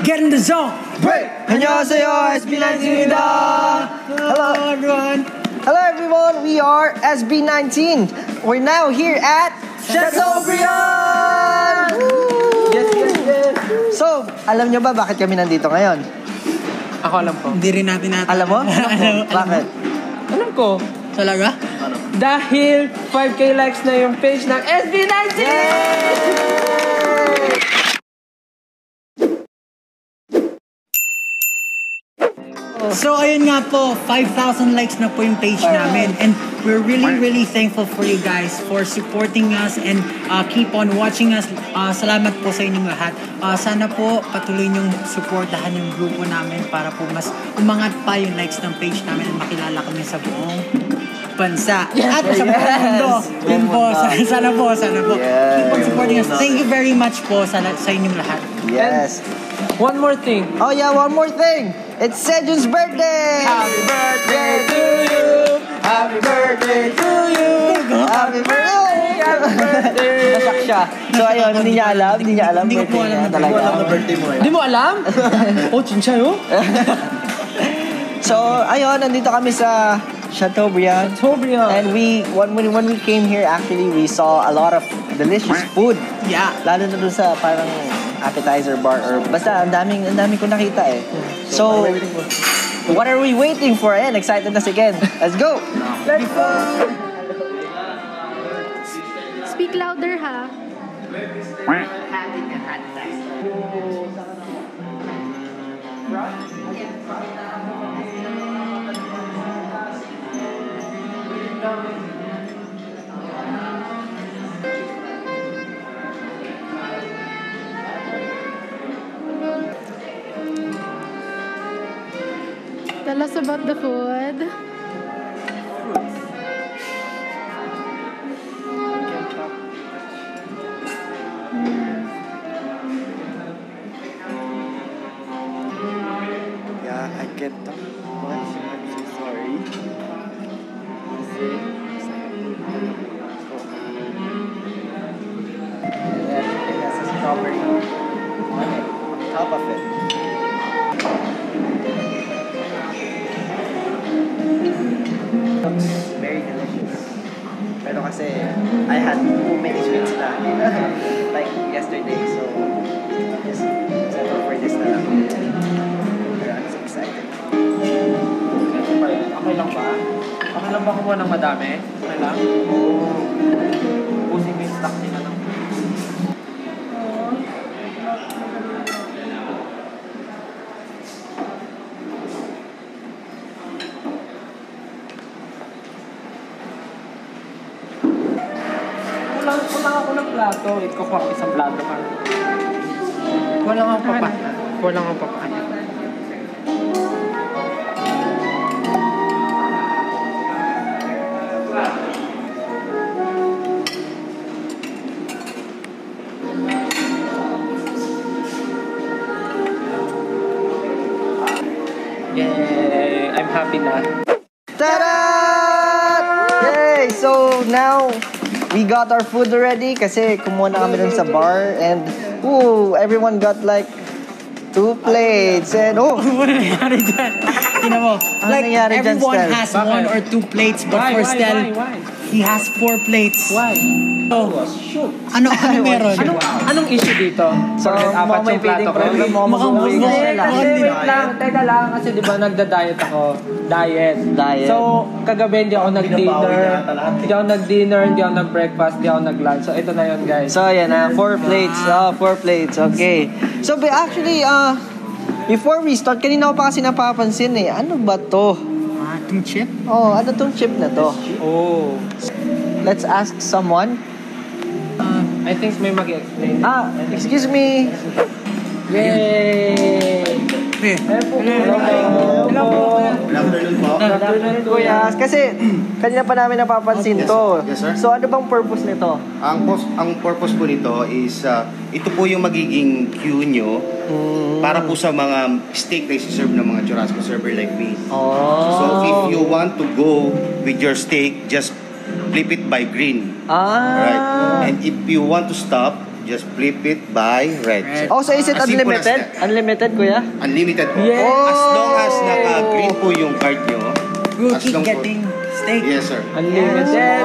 Get in the zone! Break! 안녕하세요, SB19입니다. Hello everyone. Hello everyone, we are SB19. We're now here at Chateaubriand! Yes. So, alam nyo ba bakit kami nandito ngayon? Ako alam ko. Hindi rin natin Alam mo? Bakit? Alam ko. Talaga? Dahil 5K likes na yung page ng SB19! Yay! So ayun nga po, 5,000 likes na po yung page namin, and we're really thankful for you guys for supporting us and keep on watching us. Salamat po sa inyong lahat. Sana po patuloy niyong supportahan yung grupo namin para po mas umangat pa yung likes ng page namin at makilala kami sa buong bansa at sa buong mundo. Yun po, sana po. Keep on supporting us. Thank you very much po sa inyong lahat. Yes. One more thing. Oh yeah, one more thing. It's Sejun's birthday! Happy birthday to you! Happy birthday to you! Happy birthday! Happy birthday! Nasak siya. So ayun, hindi niya alam. Hindi ko po alam na talaga. Hindi mo alam? Oh, chinchay oh! So ayun, nandito kami sa Chateaubriand. And when we came here, actually, we saw a lot of delicious food. Yeah. Lalo na doon sa parang appetizer bar or basta ang daming ko nakita eh. So what are we waiting for? Ayan, excited na si Ken. Let's go! Let's go! Speak louder, ha? Tell us about the food. Yeah, I get that much. I'm so sorry. And then it has a strawberry on it, on top of it. Looks very delicious. Pero kasi I had too many sweets na like yesterday, so just settle for this na lang. Pero I'm so excited. Okay lang ba? Okay lang ba kumuha ng madami? Okay lang? Pusin mo yung stock nila lang. Kulang ako ng plato. Ikukuha ko isang plato ka. Kulang ako papa. Yay! I'm happy na. Ta-da! Yay! So now we got our food already kasi kumuha na kami dun sa bar and everyone got like 2 plates and Ano nangyari dyan? Tingnan mo. Like, nangyari dyan, everyone Stel? has 1 or 2 plates, but for Stel, he has 4 plates. Why? So, ano meron? Anong issue dito? So, apat yung plato ko. Mukhang Wait lang, teka lang. Kasi di ba nagda-diet ako? Diet. So, kagabi hindi ako nag-dinner. Hindi ako nag-dinner, hindi ako nag-breakfast, hindi ako nag-lunch. So, ito na yun, guys. So yan 4 plates. 4 plates. Okay. So but actually before we start, kanina ko pa kasi napapansin eh. Ano ba to? Yung chip? Oh, ano tong chip na to? Oh. Let's ask someone. I think may mag-explain. Excuse me. Yay! Hello po. Kuya. Kasi kanina pa namin napapansin to. Yes, sir. So ano bang purpose nito? Ang purpose po nito is ito po yung magiging queue nyo para po sa mga steak na isi-serve ng mga churrasco server like me. So if you want to go with your steak, just flip it by green. Right. And if you want to stop, just flip it by red. Oh, so is it As simple as unlimited? that. Unlimited, kuya? Unlimited po. Yes. As long as naka-green po yung card nyo. We'll as keep long po- getting steak. Yes, sir. Unlimited.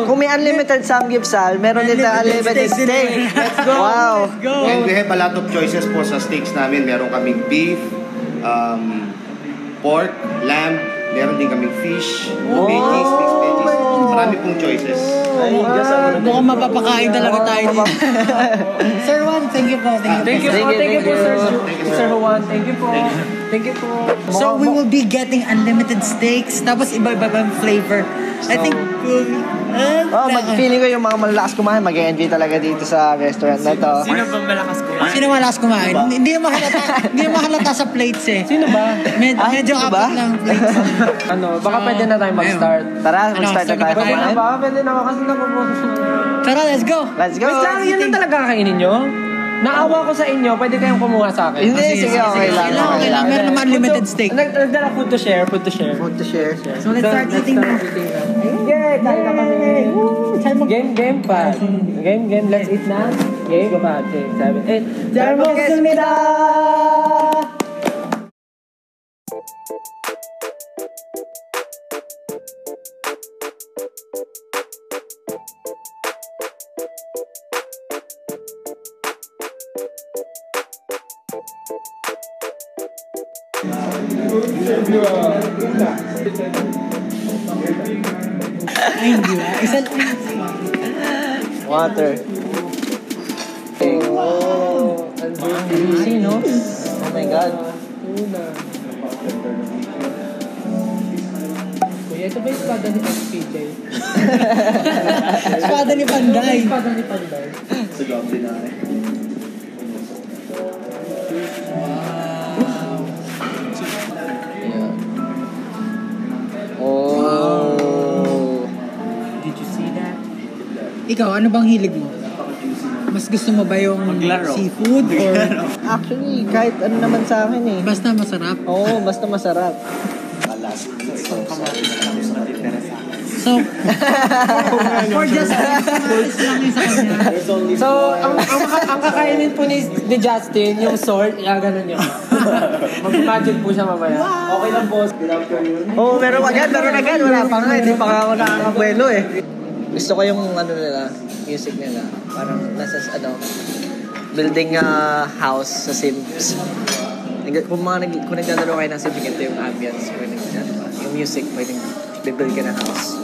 Kung may unlimited samgyeopsal, meron din na unlimited steak. Let's go. Wow. Let's go. And we have a lot of choices po sa steaks namin. Meron kaming beef, pork, lamb, meron din kaming fish, veggies, mixed veggies. Marami pong choices. Mukhang mapapakain talaga tayo dito. Sir Juan, thank you po. Thank you po, Sir Juan. Thank you po. Thank you po. So we will be getting unlimited steaks, tapos iba-iba yung flavor. I think we'll be... Feeling ko yung mga malalakas kumain, mag-enjoy talaga dito sa restaurant na to. Sino malakas kumain? Hindi mo halata sa plates eh. Sino ba? Medyo sino ba? apat lang plates. Baka pwede na tayo mag-start. Tara, mag-start na tayo start na Pwede na kumain. ba? Pwede na ba? Kasi napupunta na. Tara, let's go. Let's go. Wait lang, yun ang talaga kakainin nyo? Naawa ko sa inyo, pwede kayong kumuha sa akin. Hindi, sige, okay lang. Okay lang. Meron naman unlimited steak. Nagdala food to share. Food to share. So let's start eating na. Yay! Tayo na kami. Game pa. Game. Let's eat na. Game, 5, 6, 7, 8. 잘 먹겠습니다. Ay, hindi ba? Isa Water. Oh, juicy, no? Oh my God. Kuya, ito ba yung espada ni SPJ? espada ni Panday. Espada ni Panday. Oh. Did you see that? Ikaw, ano bang hilig mo? Mas gusto mo ba yung seafood or Actually, kahit ano naman sa akin eh. basta masarap? Oo, basta masarap. So, for just is lang yun sa kanya. So, ang kakainin po ni Justin, yung sword, gano'n yun. Mag-imagine po siya mamaya. Okay lang, boss. Good afternoon. Oo, meron agad. Wala pa nga, hindi pa nga ako nakakabuelo eh. Gusto ko yung ano nila, music nila. Parang nasa building house sa Sims. Kung naglalaro kayo ng Sims, ganito yung ambience. Yung music, pwedeng build ka ng house.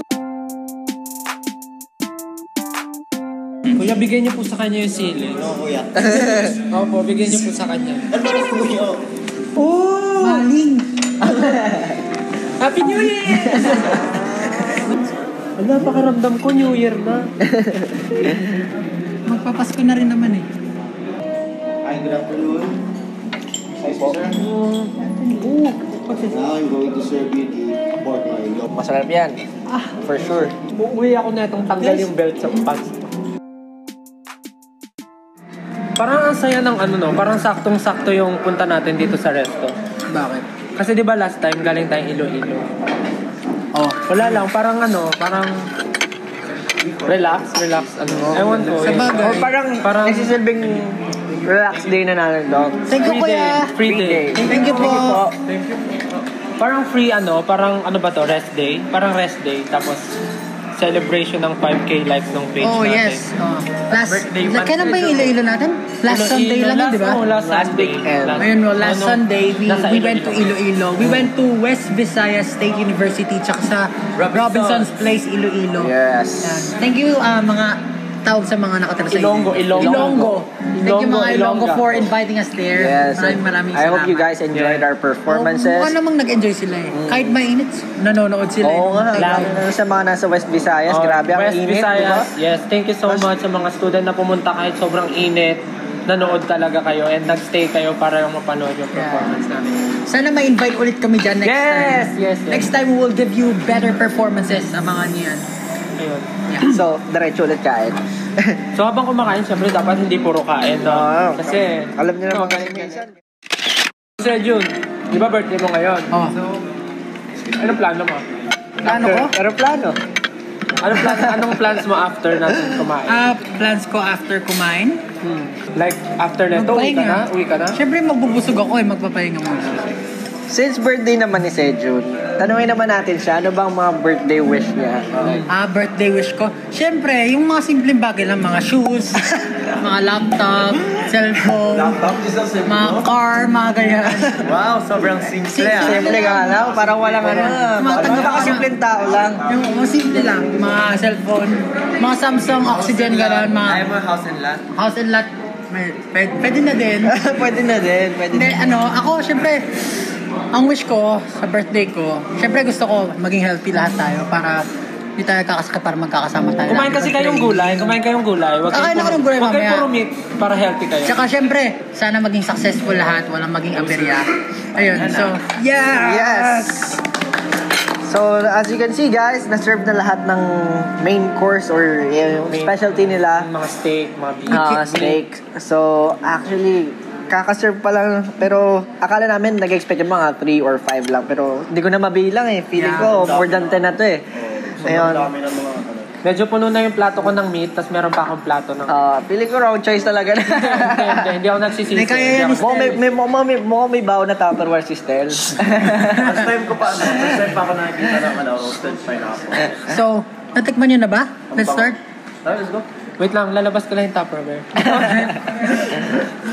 Kuya, bigyan niyo po sa kanya yung sili. Oo, kuya. Opo, bigyan niyo po sa kanya. Oh! Maling! Happy New Year! Wala, pakaramdam ko New Year na. Magpapasko na rin naman eh. Hi, good afternoon. Hi, sir. Now I'm going to serve you the pork loin. Masarap yan. For sure. Uuwi ako na itong tanggal yung belt sa pants. Parang ang saya ng parang saktong-sakto yung punta natin dito sa resto. Bakit? Kasi di ba last time galing tayong Iloilo? Oh. Wala lang, parang relax, ewan ko. Sa bagay. O parang nagsisilbing relax day na natin, Doc. Thank you, kuya. Free day. Thank you po. Thank you. Parang free parang ba to, rest day? Parang rest day, tapos celebration ng 5K likes ng page Oh, natin. yes. Birthday month. Kailan ba yung Iloilo natin? Last Sunday lang yun, di ba? Last Sunday. weekend. Ayun, last Sunday, nasa we went to Iloilo. We went to West Visayas State University tsaka sa Robinson's Place, Iloilo. Yes. Yan. Thank you, mga tawag sa mga nakatira sa Ilonggo. Thank you mga Ilonggo for inviting us there. Yes. Maraming I hope salamat. you guys enjoyed our performances. Mukha namang nag-enjoy sila eh. Kahit mainit, nanonood sila. Oo nga, Lang. lalo na sa mga nasa West Visayas, grabe ang West init, Visayas, diba? yes. Thank you so much sa mga student na pumunta kahit sobrang init. Nanood talaga kayo and nagstay kayo para yung mapanood yung performance namin. Sana ma-invite ulit kami dyan next time. Yes. Next time we will give you better performances. Abangan niyo yan. Ayun. So, diretso ulit kain. So habang kumakain, syempre dapat hindi puro kain. No? Oo. Kasi, Alam niyo naman kayo minsan. Sir June, di ba birthday mo ngayon? Oh. Anong plano mo? Plano ko? Aeroplano. Anong plans mo after natin kumain? Plans ko after kumain. Like, after neto, uwi ka na? Siyempre magbubusog ako magpapahinga muna. Since birthday naman ni Sejun, tanungin naman natin siya, ano bang mga birthday wish niya? Birthday wish ko. Siyempre, yung mga simpleng bagay lang, mga shoes, mga laptop, cellphone, mga car, mga ganyan. Wow, sobrang simple Simple ka lang, parang walang ano. Parang nakasimpleng tao lang. Yung mga simple lang, mga cellphone, mga Samsung, Oxygen, gano'n, mga Ayaw mo house and lot? house and lot. Pwede na din. Pwede na din, pwede Hindi, na. ako, siyempre, ang wish ko sa birthday ko, siyempre gusto ko maging healthy lahat tayo para hindi tayo kakasakit para magkakasama tayo. Kumain kasi kayong gulay. Huwag Kakain ako ng gulay Huwag mamaya. kayong puro meat para healthy kayo. Tsaka siyempre, sana maging successful lahat, walang maging aberya. Ayun, so, Yes! So, as you can see guys, na-serve na lahat ng main course or yung specialty nila. Mga steak, mga beef. Steak. So, actually, kaka-serve pa lang. Pero, akala namin nag-expect yung mga 3 or 5 lang. Pero, hindi ko na mabilang eh. Feeling ko, more than 10 na to eh. Ayun. Medyo puno na yung plato ko ng meat, tapos meron pa akong plato ng... Feeling ko wrong choice talaga. Hindi ako nagsisisi. Hindi, kaya yan, Mukhang may bawo na Tupperware si Stel. First time pa ako nakikita ng roasted pineapple. so, natikman nyo na ba? Let's start. Let's go. Wait lang, lalabas ko lang yung Tupperware.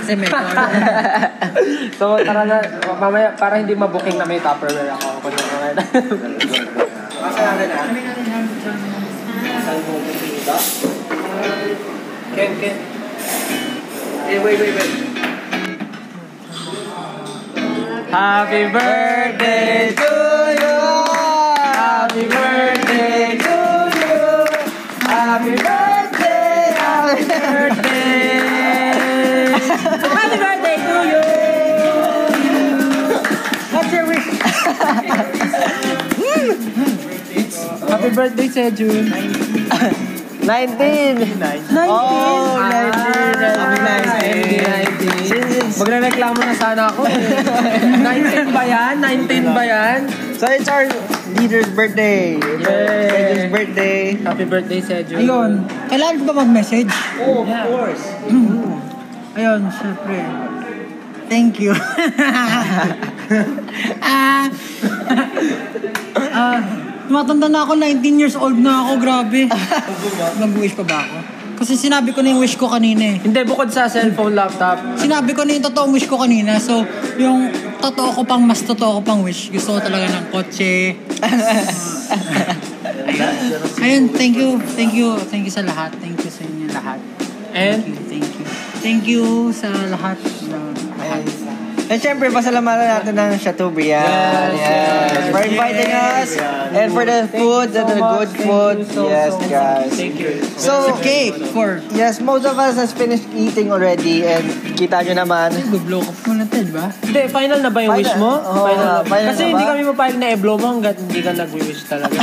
Kasi may So, tara na, mamaya, para hindi mabuking na may Tupperware ako. Kasi natin Ken. Wait. Happy birthday to you! Happy birthday to you! Happy birthday! Happy birthday! Happy birthday to you! What's your wish? Happy birthday, Sejun! 19! Oh, 19! Magre-reklamo na sana ako. 19 ba yan? 19 ba yan? So, it's our leader's birthday. It's his birthday. Happy birthday, Sejun. Ayun, kailangan ko ba mag-message? Oh, of course. Ayun, syempre. Thank you. Tumatanda na ako, 19 years old na ako, grabe. Mag-wish pa ba ako? Kasi sinabi ko na yung wish ko kanina eh. Hindi, bukod sa cellphone, laptop. Sinabi ko na yung totoong wish ko kanina. So, yung mas totoo ko pang wish. Gusto ko talaga ng kotse. Ayun, thank you sa lahat. Thank you sa inyo lahat. And, Thank you sa lahat. And syempre, pasalamatan natin ng Chateaubriand. Yes. For inviting us. And for the food, the good food. Yes, guys. thank you. So, Cake for... yes, most of us has finished eating already. And kita nyo naman. Go-blow ko muna ito, di ba? Hindi, final na ba yung Final. wish mo? Oo, final Kasi na ba? hindi kami mapayag na i-blow mo hanggat hindi ka nag-wish talaga.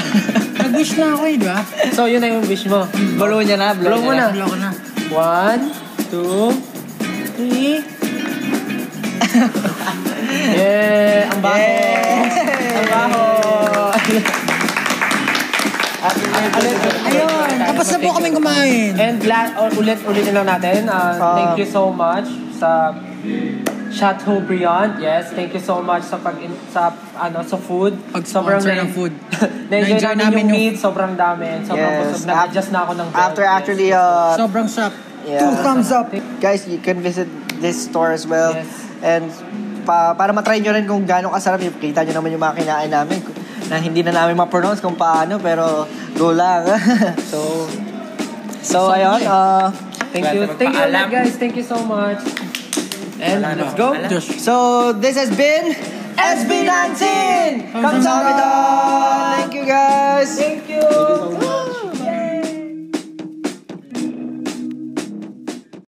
Nag-wish na ako eh, di ba? So, yun na yung wish mo. Blow niya na. Blow mo na. Blow ko na. 1, 2, 3. Yeah, ang baho. Ang baho. Ayun, tapos na po kaming kumain. And ulit lang natin. Thank you so much sa Chateaubriand. Yes, thank you so much sa sa food. Pag-sponsor ng food. Na-enjoy namin yung meat, sobrang dami. Sobrang Yes. busog. Nag-adjust na ako ng belt. After actually, Sobrang sarap. 2 thumbs up. Guys, you can visit this store as well. Yes. And para matry nyo rin kung gaano kasarap. Kita nyo naman yung mga kinain namin. Na hindi na namin ma-pronounce kung paano, pero go lang. So, So, ayun, Thank you ulit guys. Thank you so much. and let's go. So, this has been SB19! Kamsahamnida! Thank you guys! Thank you.